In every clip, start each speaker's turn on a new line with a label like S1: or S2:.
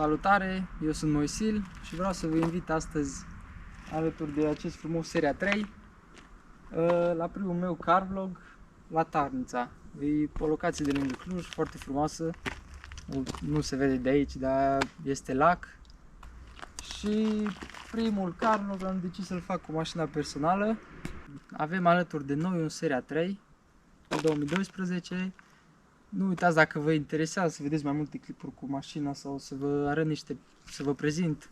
S1: Salutare, eu sunt Moisil și vreau să vă invit astăzi alături de acest frumos Seria 3 la primul meu car vlog la Tarnița. E o locație de lângă Cluj, foarte frumoasă, nu se vede de aici, dar este lac. Și primul car vlog am decis să-l fac cu mașina personală. Avem alături de noi un Seria 3 2012. Nu uitați, dacă vă interesează să vedeți mai multe clipuri cu mașina sau să vă arăt să vă prezint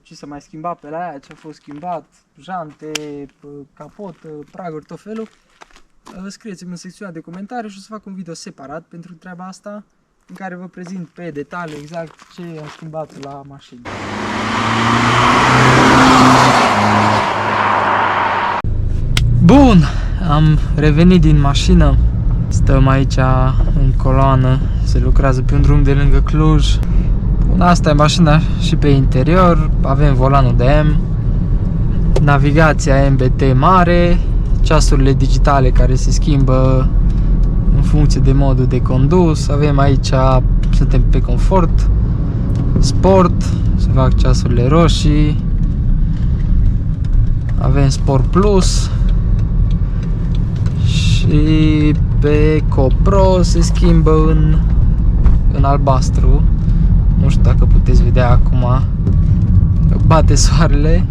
S1: ce s-a mai schimbat pe la aia, ce a fost schimbat, jante, capotă, praguri, tot felul, scrieți-mi în secțiunea de comentarii și o să fac un video separat pentru treaba asta, în care vă prezint pe detaliu exact ce am schimbat la mașină. Bun, am revenit din mașină. Stăm aici în coloană, se lucrează pe un drum de lângă Cluj. Bun, asta e mașina și pe interior, avem volanul de M, navigația MBT mare, ceasurile digitale care se schimbă în funcție de modul de condus. Avem aici, suntem pe confort, sport, se fac ceasurile roșii, avem Sport Plus și pe CoPro se schimbă în albastru. Nu știu dacă puteți vedea acum, bate soarele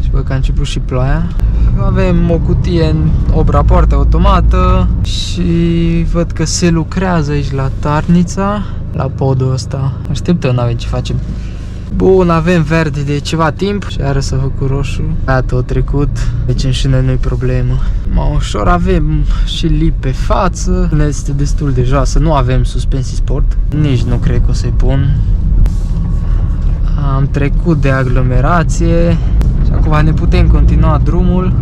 S1: și văd că a început și ploaia. Avem o cutie în 8 rapoarte automată și văd că se lucrează aici la Tarnița, la podul ăsta. Așteptăm, n-avem ce facem. Bun, avem verde de ceva timp și iară s-a făcut roșu. Iată, a trecut, deci în șină nu-i problemă. Mai ușor avem și lip pe față, este destul de joasă, nu avem suspensii sport, nici nu cred că o să-i pun. Am trecut de aglomerație și acum ne putem continua drumul.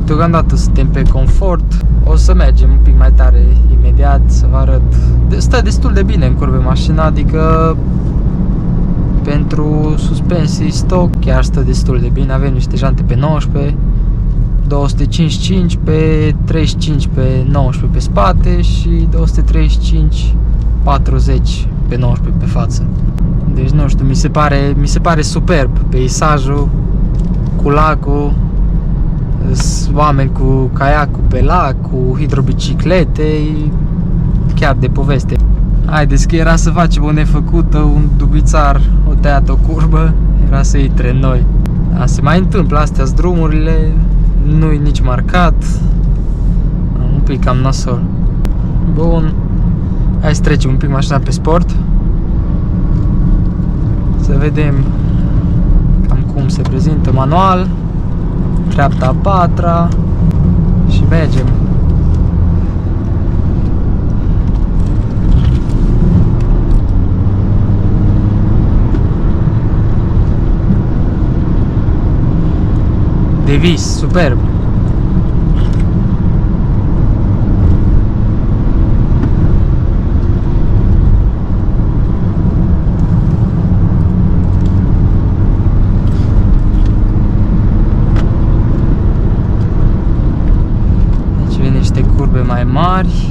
S1: Deocamdată suntem pe confort, o să mergem un pic mai tare imediat să vă arăt. Stă destul de bine în curbe mașina, adică pentru suspensii stock chiar stă destul de bine. Avem niște jante pe 19, 255 pe 35 pe 19 pe spate și 235 40 pe 19 pe față. Deci nu știu, mi se pare superb peisajul cu lacul, oameni cu caiacul pe lac, cu hidrobiciclete, chiar de poveste. Haideți că era să facem o nefăcută, un dubițar, o tăiat o curbă, era să intre noi. Da, se mai întâmplă, astea-s drumurile, nu-i nici marcat, un pic cam nasol. Bun, hai să trecem un pic mașina pe sport, să vedem cam cum se prezintă manual, treapta a patra și mergem. De vis, superb! Deci vin niște curbe mai mari.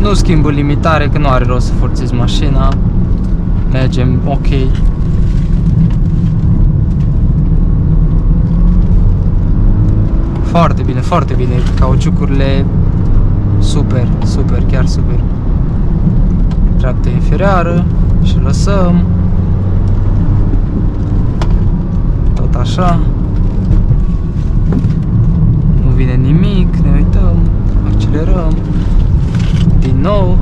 S1: Nu schimb limitare, că nu are rost să forțezi mașina. Mergem ok. Foarte bine, foarte bine. Cauciucurile super, super, chiar super. Treaptă inferioară și lăsăm. Tot așa. Nu vine nimic, ne uităm, accelerăm. Din nou.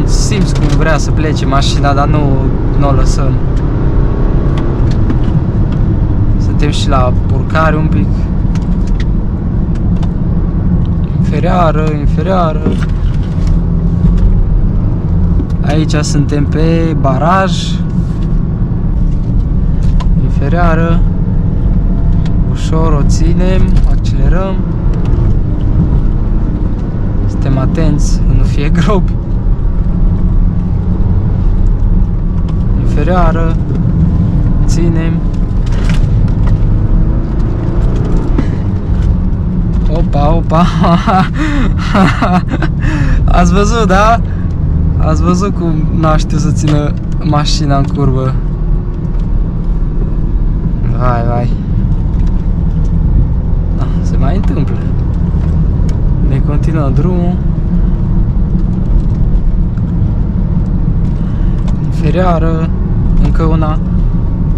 S1: Simți cum vrea să plece mașina, dar nu o lăsăm. Suntem și la urcare un pic. Inferioară. Aici suntem pe baraj. Inferioară. Ușor o ținem, accelerăm. Suntem atenți să nu fie gropi. Inferioară. ținem. Opa, opa. Ați văzut, da? Ați văzut cum n-a știut să țină mașina în curbă. Vai, vai. Da, se mai întâmplă. Ne continuă drumul. Ferioară, încă una.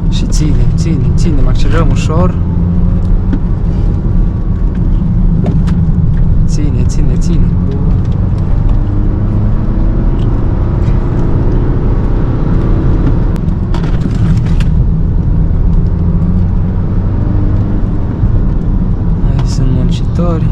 S1: Și ținem, accelerăm ușor. Ține. Aici sunt muncitori.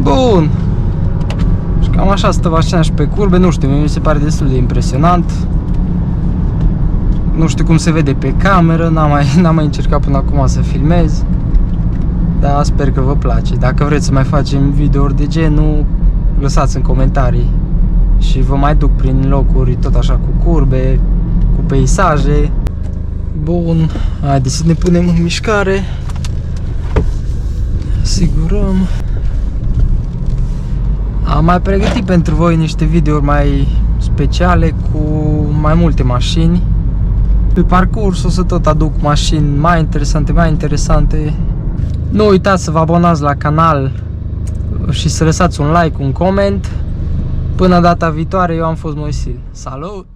S1: Bun. Și cam așa stă mașina și pe curbe, nu știu, mi se pare destul de impresionant. Nu știu cum se vede pe cameră, n-am mai încercat până acum să filmez. Dar sper că vă place. Dacă vreți să mai facem videouri de genul, lăsați în comentarii. Și vă mai duc prin locuri tot așa cu curbe, cu peisaje. Bun, haideți să ne punem în mișcare. Asigurăm. Am mai pregătit pentru voi niște videouri mai speciale cu mai multe mașini. Pe parcurs o să tot aduc mașini mai interesante. Nu uitați să vă abonați la canal și să lăsați un like, un coment. Până data viitoare, eu am fost Moisil. Salut!